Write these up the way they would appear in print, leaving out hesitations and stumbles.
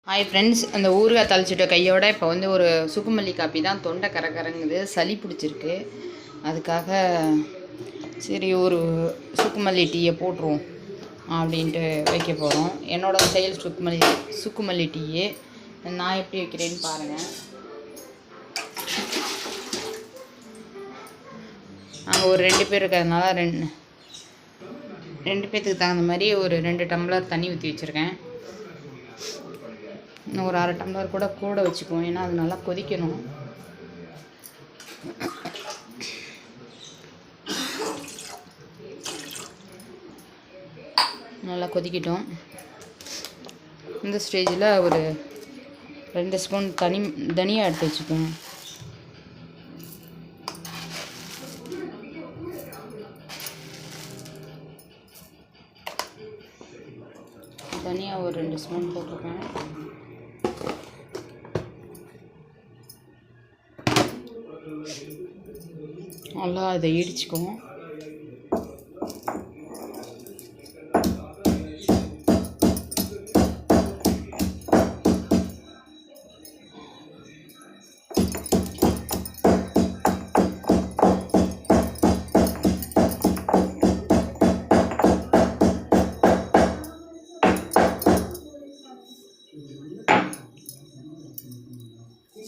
Hi friends, அந்த ஊறுகாய் தளிச்சிட்ட கையோட இப்போ வந்து ஒரு சுக்குமல்லி காப்பி தான் தொண்டை கரங்குது, சளி பிடிச்சிருக்கு. அதுக்காக சரி ஒரு சுக்குமல்லி டீயை போட்டுருவோம் அப்படின்ட்டு வைக்க போகிறோம். என்னோடய ஸ்டைல் சுக்குமல்லி டீயே நான் எப்படி வைக்கிறேன்னு பாருங்கள். நாங்கள் ஒரு 2 பேர் இருக்கிறதுனால ரெண்டு பேர்த்துக்கு தகுந்த மாதிரி ஒரு 2 டம்ளர் தண்ணி ஊற்றி வச்சுருக்கேன். இன்னும் ஒரு 1/2 டம்ளர் கூட வச்சுக்குவோம், ஏன்னா அது நல்லா கொதிக்கணும். நல்லா கொதிக்கட்டும். இந்த ஸ்டேஜில் ஒரு 2 ஸ்பூன் தனியாக எடுத்து வச்சுக்குவோம். தனியாக ஒரு 2 ஸ்பூன் போட்டிருக்கேன். நல்லா அதை இடிச்சுக்குவோம்.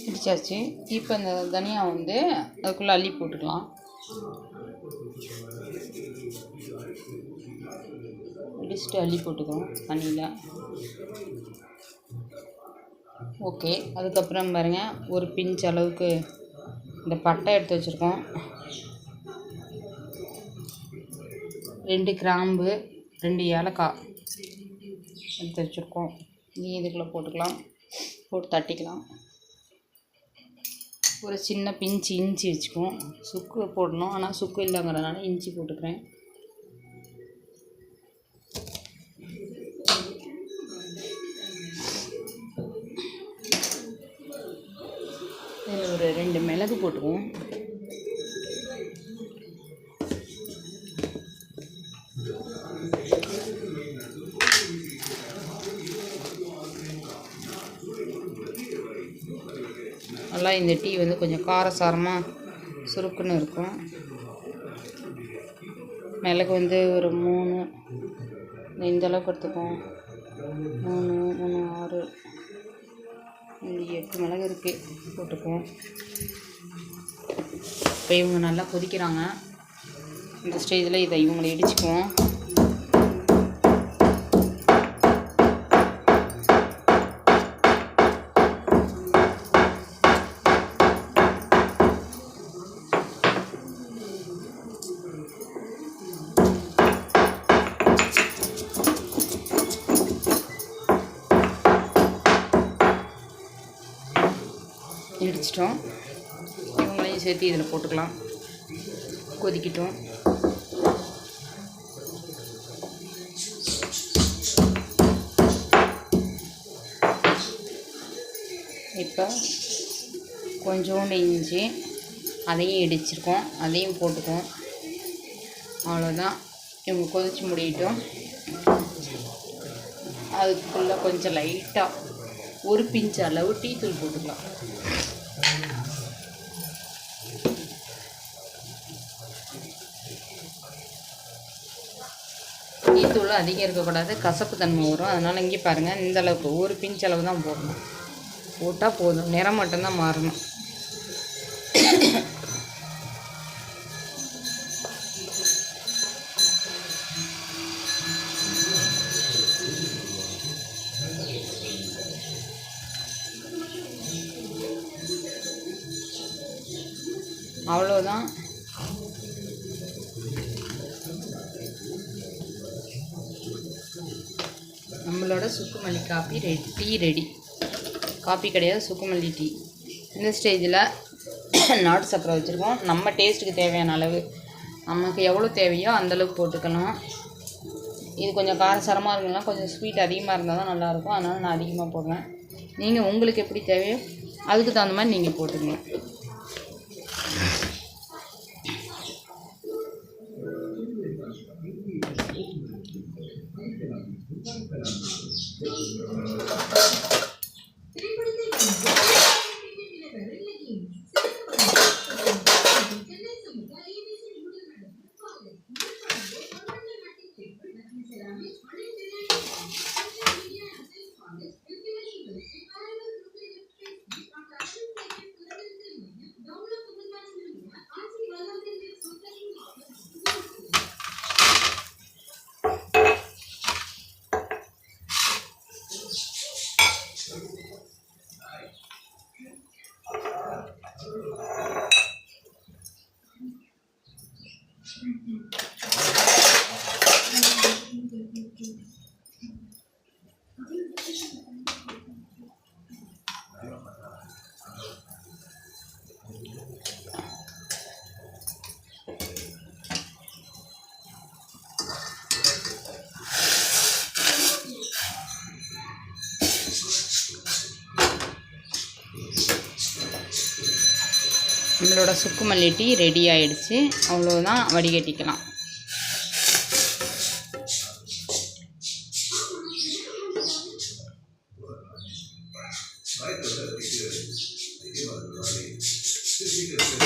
இடிச்சாச்சு. இப்போ இந்த தனியா வந்து அதுக்குள்ளே அள்ளி போட்டுக்கலாம். இடிச்சுட்டு அள்ளி போட்டுக்குவோம் தண்ணியில். ஓகே, அதுக்கப்புறம் பாருங்கள், ஒரு பிஞ்ச் அளவுக்கு இந்த பட்டை எடுத்து வச்சுருக்கோம். 2 கிராம்பு, 2 ஏலக்காய் எடுத்து வச்சுருக்கோம். நீ இதுக்குள்ளே போட்டுக்கலாம், போட்டு தட்டிக்கலாம். ஒரு சின்ன பிஞ்சு இஞ்சி வச்சுக்குவோம். சுக்கு போடணும், ஆனால் சுக்கு இல்லைங்கிறதுனால இஞ்சி போட்டுக்கிறேன். இதில் ஒரு 2 மிளகு போட்டுக்குவோம். நல்லா இந்த டீ வந்து கொஞ்சம் காரசாரமாக சுருக்குன்னு இருக்கும். மிளகு வந்து ஒரு 3 இந்த அளவுக்கு எடுத்துக்குவோம். 3, 6, 8 மிளகு இருக்குது, போட்டுக்குவோம். இப்போ இவங்க நல்லா கொதிக்கிறாங்க. இந்த ஸ்டேஜில் இதை இவங்களை இடிச்சுக்குவோம். இடிச்சிட்டோம். இவங்களையும் சேர்த்து இதில் போட்டுக்கலாம். கொதிக்கட்டும். இப்போ கொஞ்சோண்டு இஞ்சி அதையும் இடிச்சிருக்கோம், அதையும் போட்டுக்குவோம். அவ்வளோதான். இவங்க கொதிச்சு முடியட்டும். அதுக்குள்ளே கொஞ்சம் லைட்டாக ஒரு பிஞ்ச் அளவு டீ தூள் போட்டுக்கலாம். டீ தூள் அதிகம் இருக்கக்கூடாது, கசப்பு தன்மை வரும். அதனால் இங்கே பாருங்கள், இந்த அளவுக்கு ஒரு பிஞ்ச் அளவு தான் போடணும். போட்டால் போதும், நிறம் மட்டும்தான் மாறணும். அவ்வளோதான். நம்மளோட சுக்குமல்லி காப்பி டீ ரெடி. காப்பி கிடையாது, சுக்குமல்லி டீ. இந்த ஸ்டேஜில் நாட்டு சர்க்கரை வச்சுருக்கோம். நம்ம டேஸ்ட்டுக்கு தேவையான அளவு, நமக்கு எவ்வளோ தேவையோ அந்தளவுக்கு போட்டுக்கலாம். இது கொஞ்சம் காரசாரமாக இருக்குன்னா கொஞ்சம் ஸ்வீட் அதிகமாக இருந்தால் தான் நல்லாயிருக்கும். அதனால் நான் அதிகமாக போடுறேன். நீங்கள் உங்களுக்கு எப்படி தேவையோ அதுக்கு தகுந்த மாதிரி நீங்கள் போட்டுக்கணும். நம்மளோட சுக்குமல்லி டீ ரெடி ஆகிடுச்சு. அவ்வளோதான், வடிகட்டிக்கலாம்.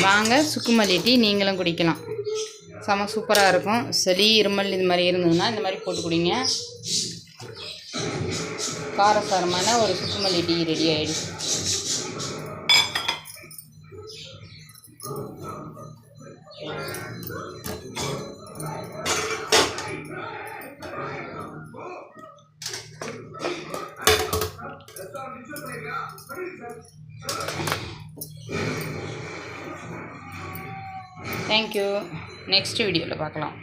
வாங்க, சுக்குமல்லி டீ நீங்களும் குடிக்கலாம். செம சூப்பராக இருக்கும். சளி, இருமல் இது மாதிரி இருந்ததுன்னா இந்த மாதிரி போட்டு குடிங்க. காரசாரமான ஒரு சுக்குமல்லி டீ ரெடி ஆகிடுச்சு. தேங்க்யூ. நெக்ஸ்ட் வீடியோவில் பார்க்கலாம்.